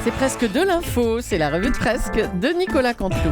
C'est presque de l'info, c'est la revue de presque de Nicolas Canteloup.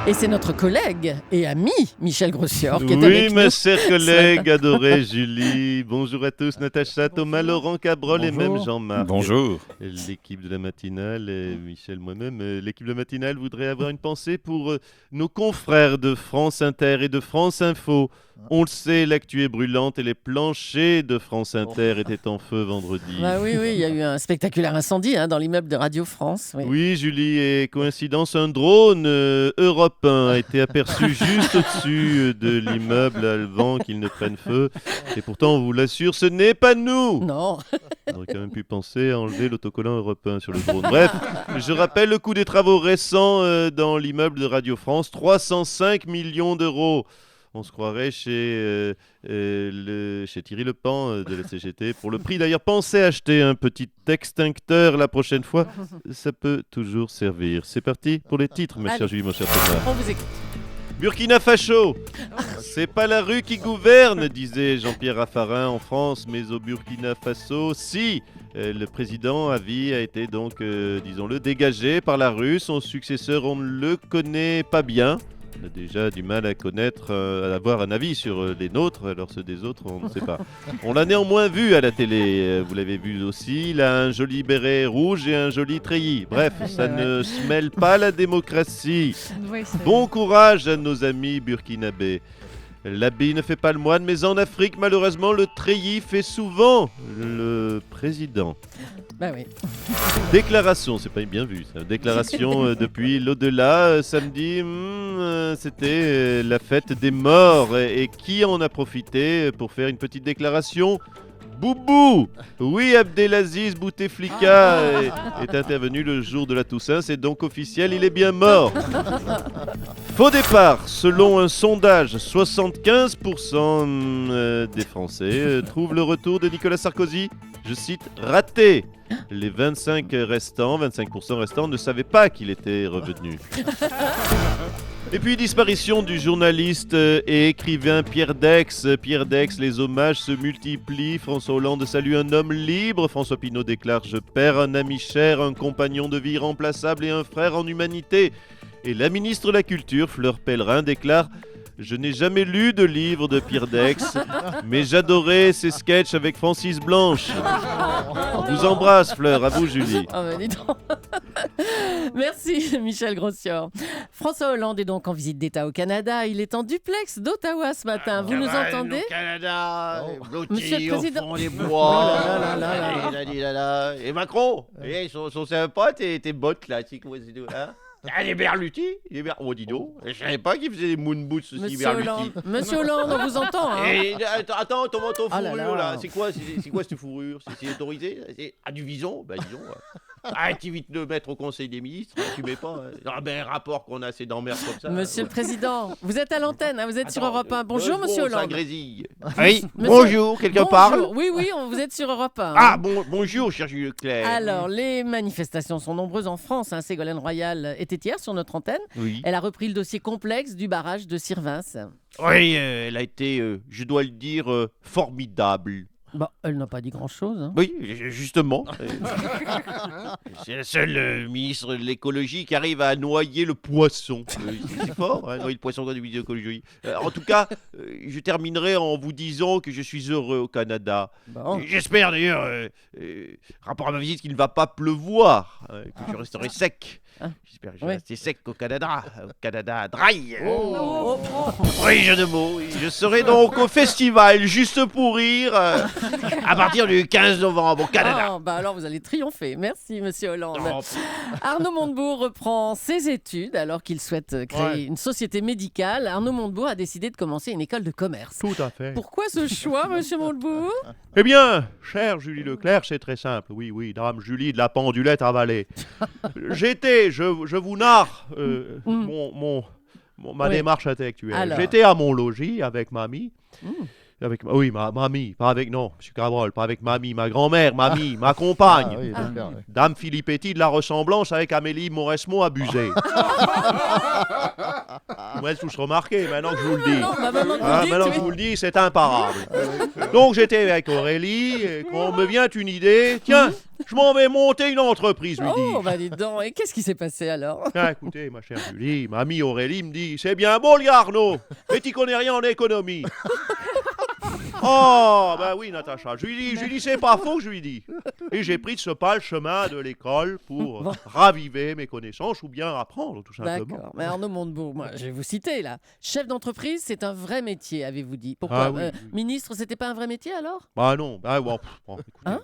Et c'est notre collègue et ami Michel Grossior qui est avec nous. Oui, ma chère collègue adorée Julie. Bonjour à tous, Natacha, Thomas, Laurent, Cabrol et même Jean-Marc. Bonjour. L'équipe de la matinale et Michel moi-même. L'équipe de la matinale voudrait avoir une pensée pour nos confrères de France Inter et de France Info. On le sait, l'actu est brûlante et les planchers de France Inter étaient en feu vendredi. Bah oui, il y a eu un spectaculaire incendie dans l'immeuble de Radio France. Oui, Julie, et coïncidence, un drone Europe 1 a été aperçu juste au-dessus de l'immeuble avant qu'il ne prenne feu. Et pourtant, on vous l'assure, ce n'est pas nous. Non. On aurait quand même pu penser à enlever l'autocollant Europe 1 sur le drone. Bref, je rappelle le coût des travaux récents dans l'immeuble de Radio France, 305 millions d'euros. On se croirait chez Thierry Lepan de la CGT. Pour le prix d'ailleurs, pensez acheter un petit extincteur la prochaine fois. Ça peut toujours servir. C'est parti pour les titres, ma chère Julie, mon cher Thomas. On vous écoute. Burkina Faso, c'est pas la rue qui gouverne, disait Jean-Pierre Raffarin en France, mais au Burkina Faso, si. Le président à vie a été donc, disons-le, dégagé par la rue. Son successeur, on ne le connaît pas bien. On a déjà du mal à connaître, à avoir un avis sur les nôtres, alors ceux des autres, on ne sait pas. On l'a néanmoins vu à la télé, vous l'avez vu aussi, il a un joli béret rouge et un joli treillis. Bref, ça ne se mêle pas la démocratie. Bon courage à nos amis burkinabés. L'habit ne fait pas le moine, mais en Afrique, malheureusement, le treillis fait souvent le président. Bah oui. Déclaration, c'est pas bien vu ça. Déclaration depuis l'au-delà. Samedi, c'était la fête des morts. Et qui en a profité pour faire une petite déclaration ? Boubou! Oui, Abdelaziz Bouteflika est intervenu le jour de la Toussaint, c'est donc officiel, il est bien mort. Faux départ, selon un sondage, 75% des Français trouvent le retour de Nicolas Sarkozy, je cite, raté. Les 25% restants ne savaient pas qu'il était revenu. Et puis disparition du journaliste et écrivain Pierre Dex. Pierre Dex, les hommages se multiplient. François Hollande salue un homme libre. François Pinault déclare « Je perds un ami cher, un compagnon de vie irremplaçable et un frère en humanité ». Et la ministre de la Culture, Fleur Pellerin, déclare « Je n'ai jamais lu de livre de Pierre Dex, mais j'adorais ses sketchs avec Francis Blanche. » On vous embrasse, Fleur. À vous, Julie. Oh bah dis donc. Merci, Michel Grossior. François Hollande est donc en visite d'État au Canada. Il est en duplex d'Ottawa ce matin. Vous nous entendez ? Au Canada, Monsieur le Président. au fond des bois. Oh là là là. Et Macron, ils sont sympas, tes bottes là. Les Berluti, oh dis donc, je savais pas qu'ils faisaient des moon boots aussi, Berluti. Monsieur Hollande, on vous entend. Hein. Et, attends, ton manteau Ah là fourrure là. là, c'est quoi cette fourrure? C'est autorisé? Du vison? Bah disons. Arrête vite de mettre au Conseil des ministres, tu mets pas. Un rapport qu'on a assez d'emmerdes comme ça. Monsieur le Président, vous êtes à l'antenne, vous êtes sur Europe 1. Bonjour, Monsieur Ça Hollande. grésille. Oui, Monsieur- bonjour, quelqu'un parle? Oui, vous êtes sur Europe 1. Ah, bonjour, cher Jules Leclerc. Alors, les manifestations sont nombreuses en France. Ségolène Royal était hier sur notre antenne. Oui. Elle a repris le dossier complexe du barrage de Sirvins. Oui, elle a été, je dois le dire, formidable. Bon, elle n'a pas dit grand-chose. Hein. Oui, justement. C'est la seule ministre de l'écologie qui arrive à noyer le poisson. C'est fort, hein, noyer le poisson dans des vidéos d'écologie. En tout cas, je terminerai en vous disant que je suis heureux au Canada. Bon. J'espère d'ailleurs, rapport à ma visite, qu'il ne va pas pleuvoir, que je resterai sec. J'espère que je vais rester sec au Canada dry. Oui, jeu de mots. Je serai donc au festival Juste pour rire à partir du 15 novembre au Canada. Ah, bah alors vous allez triompher. Merci, Monsieur Hollande. Arnaud Montebourg reprend ses études alors qu'il souhaite créer une société médicale. Arnaud Montebourg a décidé de commencer une école de commerce. Tout à fait. Pourquoi ce choix, Monsieur Montebourg ? Eh bien, chère Julie Leclerc, c'est très simple. Oui, dame Julie de la pendulette avalée. Je vous narre ma démarche intellectuelle. Alors. J'étais à mon logis avec mamie. Ma mamie, pas avec, non, monsieur Cabrol, pas avec mamie, ma grand-mère, mamie, ma compagne. Dame Filippetti de la ressemblance avec Amélie Mauresmo abusée. Moi, je remarqué, maintenant que je vous le dis. Maintenant que je vous le dis, c'est imparable. Donc j'étais avec Aurélie, et quand me vient une idée, tiens, Je m'en vais monter une entreprise, lui Oh, dis. bah dites donc. Et qu'est-ce qui s'est passé alors? Ah, écoutez, ma chère Julie, ma amie Aurélie me dit, c'est bien beau le gars Arnaud, mais tu connais rien en économie. Oh, bah oui, Natacha. Je lui dis, c'est pas faux, je lui dis. Et j'ai pris de ce pas le chemin de l'école pour raviver mes connaissances ou bien apprendre, tout simplement. D'accord. Mais Arnaud Montebourg, moi, je vais vous citer là. Chef d'entreprise, c'est un vrai métier, avez-vous dit. Pourquoi? Oui. Ministre, c'était pas un vrai métier alors? Bah non, bah bon, écoutez,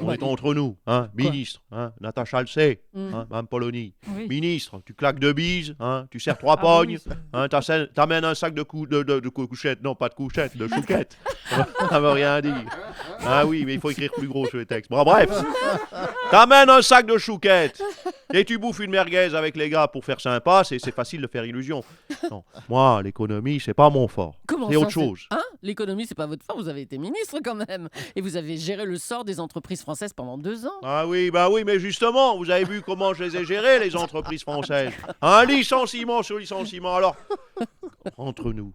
on est entre nous, ministre, Natacha le sait, Mme Polony. Oui. Ministre, tu claques 2 bises, tu serres 3 pognes, t'amènes un sac de couchettes, non pas de couchettes, de chouquettes. Ça veut rien dire. Ah oui, mais il faut écrire plus gros sur les textes. Bon, bref, t'amènes un sac de chouquettes et tu bouffes une merguez avec les gars pour faire sympa, c'est facile de faire illusion. Non, moi, l'économie, c'est pas mon fort. Comment c'est ça, autre chose. L'économie, c'est pas votre fort. Vous avez été ministre quand même. Et vous avez géré le sort des entreprises françaises pendant 2 ans. Ah oui, bah oui, mais justement, vous avez vu comment je les ai gérées, les entreprises françaises. Un licenciement sur licenciement. Alors, entre nous.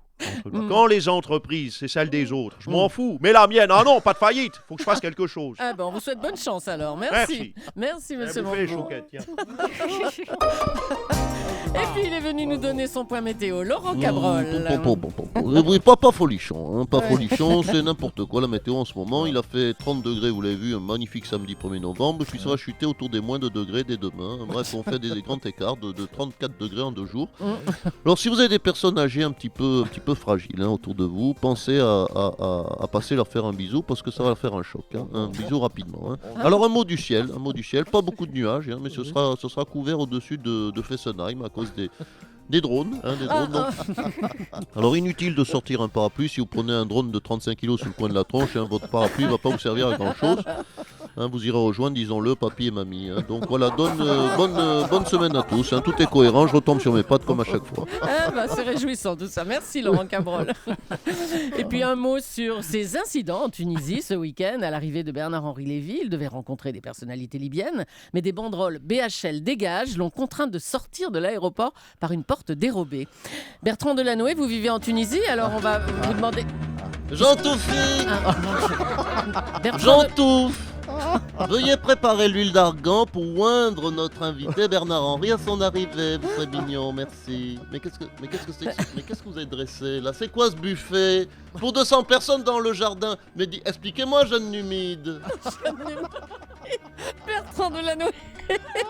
Quand les entreprises, c'est celle des autres, je m'en fous. Mais la mienne, ah non, pas de faillite. Faut que je fasse quelque chose. Ah ben, on vous souhaite bonne chance alors. Merci. Merci, monsieur Bouffez les Montebourg. chouquettes, tiens. Et puis, il est venu nous donner son point météo. Laurent Cabrol. Oui, pas folichon, pas folichon, c'est n'importe quoi la météo en ce moment. Il a fait 30 degrés, vous l'avez vu, un magnifique samedi 1er novembre, puis ça va chuter autour des moins de degrés dès demain. Bref, on fait des grands écarts de 34 degrés en 2 jours. Alors si vous avez des personnes âgées un petit peu fragiles autour de vous, pensez à passer leur faire un bisou parce que ça va leur faire un choc. Un bisou rapidement. Alors un mot du ciel, pas beaucoup de nuages, mais ce sera couvert au-dessus de Fessenheim à cause des drones. Donc. Alors inutile de sortir un parapluie si vous prenez un drone de 35 kg sur le coin de la tronche, votre parapluie ne va pas vous servir à grand chose. Vous irez rejoindre, disons-le, papy et mamie. Donc voilà, bonne semaine à tous. Tout est cohérent, je retombe sur mes pattes comme à chaque fois. C'est réjouissant tout ça. Merci Laurent Cabrol. Et puis un mot sur ces incidents en Tunisie ce week-end. À l'arrivée de Bernard-Henri Lévy, il devait rencontrer des personnalités libyennes, mais des banderoles BHL dégage l'ont contraint de sortir de l'aéroport par une porte dérobée. Bertrand Delanoë, vous vivez en Tunisie, alors on va vous demander... Jean Toufik, Bertrand veuillez préparer l'huile d'argan pour oindre notre invité Bernard-Henri à son arrivée. Vous serez mignon, merci. Mais qu'est-ce que vous avez dressé là? C'est quoi ce buffet pour 200 personnes dans le jardin? Mais expliquez-moi, jeune numide. Bertrand Delanoë.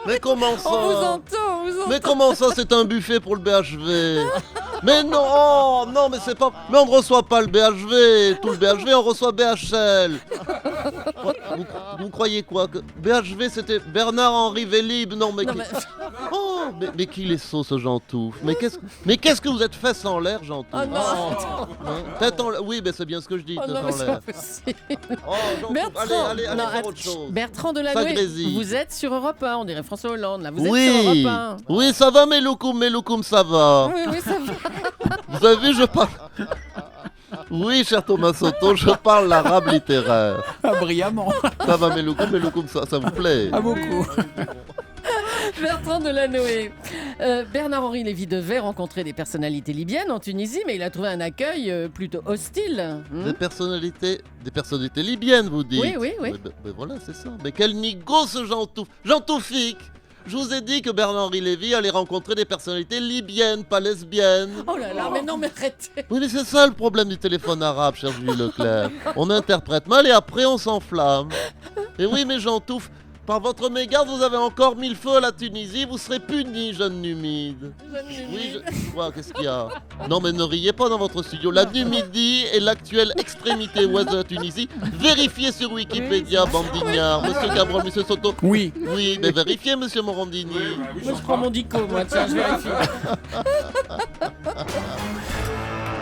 Mais comment ça? On vous entend. Mais comment ça, c'est un buffet pour le BHV? Mais non, non, mais c'est pas. Mais on ne reçoit pas le BHV. Tout le BHV, on reçoit BHL. Vous croyez quoi que BHV c'était Bernard-Henri Vélib? Non, mais. Oh, mais qu'il est sot ce Jean-Touffe. Mais qu'est-ce que vous êtes fait sans l'air, Jean-Touffe? Oh non. Tête en l'air. Oui, mais c'est bien ce que je dis, tête en l'air. Oh, Bertrand, allez, faire autre chose. Bertrand Delanoë, vous êtes sur Europe 1, on dirait François Hollande, là. Vous êtes sur Europe 1. Oui, ça va, Meloukoum, ça va. Oui, ça va. Vous avez vu, je parle... Oui, cher Thomas Soto, je parle l'arabe littéraire. Brillamment. Ça va, Meloukoum, ça vous plaît? Ah, beaucoup. Bertrand Delanoë. Bernard-Henri Lévy devait rencontrer des personnalités libyennes en Tunisie, mais il a trouvé un accueil plutôt hostile. Des personnalités libyennes, vous dites? Oui. Mais voilà, c'est ça. Mais quel nigo ce Jean-Toufik. Je vous ai dit que Bernard-Henri Lévy allait rencontrer des personnalités libyennes, pas lesbiennes. Oh là là, mais non, mais arrêtez. Oui, mais c'est ça le problème du téléphone arabe, cher Julie Leclerc. On interprète mal et après on s'enflamme. Et oui, mais Jean-Touffe, par votre mégarde, vous avez encore mis le feu à la Tunisie, vous serez puni, jeune numide. Oui, qu'est-ce qu'il y a? Non, mais ne riez pas dans votre studio. La Numidie est l'actuelle extrémité ouest de la Tunisie. Vérifiez sur Wikipédia, bande d'ignards. Monsieur Cabrol, monsieur Soto. Oui, mais vérifiez, monsieur Morandini. Moi, je prends mon dico, moi, tiens, je vérifie.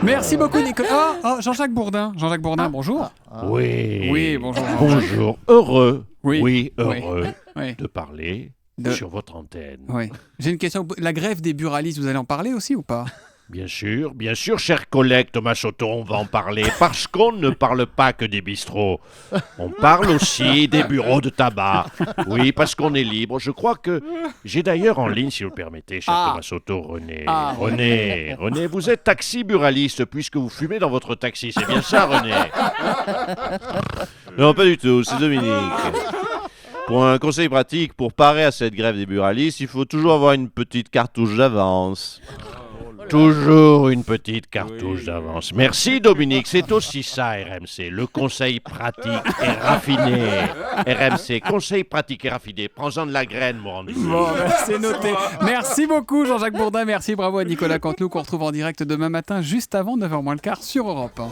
merci beaucoup Nicolas. Jean-Jacques Bourdin. Jean-Jacques Bourdin, bonjour. Oui, bonjour. Bonjour, heureux Oui, heureux de parler sur votre antenne. Oui. J'ai une question. La grève des buralistes, vous allez en parler aussi ou pas? Bien sûr, cher collègue Thomas Soto, on va en parler, parce qu'on ne parle pas que des bistrots. On parle aussi des bureaux de tabac. Oui, parce qu'on est libre. Je crois que j'ai d'ailleurs en ligne, si vous le permettez, cher Thomas Soto, René. René, vous êtes taxi-buraliste, puisque vous fumez dans votre taxi. C'est bien ça, René? Non, pas du tout, c'est Dominique. Pour un conseil pratique, pour parer à cette grève des buralistes, il faut toujours avoir une petite cartouche d'avance. Toujours une petite cartouche d'avance. Merci Dominique, c'est aussi ça RMC, le conseil pratique et raffiné. RMC, conseil pratique et raffiné. Prends-en de la graine, mon rendez-vous. Bon, c'est noté. Merci beaucoup Jean-Jacques Bourdin, merci, bravo à Nicolas Canteloup qu'on retrouve en direct demain matin juste avant 9h moins le quart sur Europe 1.